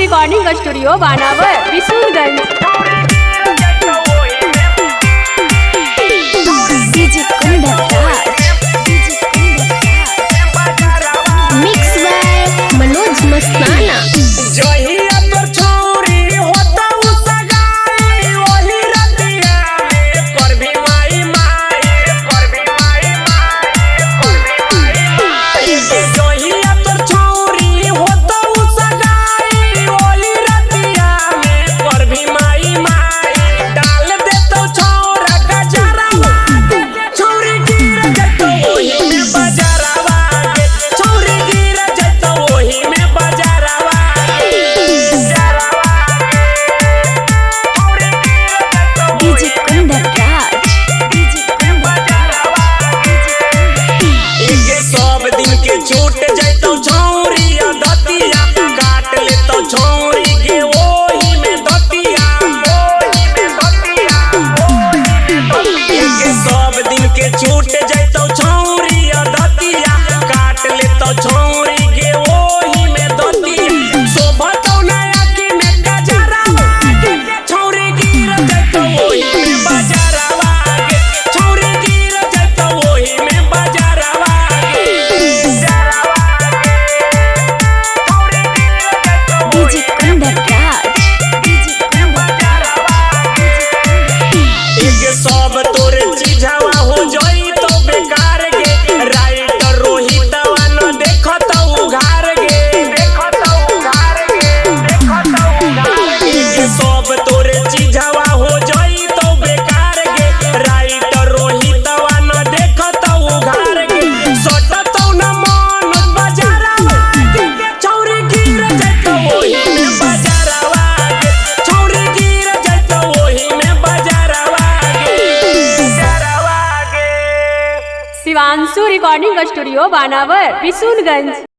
Recording studio बानावर Vishunganj. Mix by Manoj Mastana. छूट जैतो छौरी दतिया काट लेतो छौरी के ओही में दतिया सब दिन के छूट जैतो छौरी दतिया काट लेतो छौरी के ओही में दतिया शोभतो नया की में गजरावा छौरी गिर जैतो ओही में बजरावा छौरी गिर जैतो ओही में बजरावा। सब तोरे चीजवा हो जाई तो बेकार गे राइट रोहितवा न देखत उघार गे सब तोरे चीजवा हो जाई तो बेकार गे राइट रोहितवा न देखत उघार गे सटतो न मन बजारवा छौरी गिर जैतो ओही में बजारवा छौरी गिर जैतो ओही में बजारवा। शिवांशु रिकॉर्डिंग स्टूडियो बानावर विशुनगंज।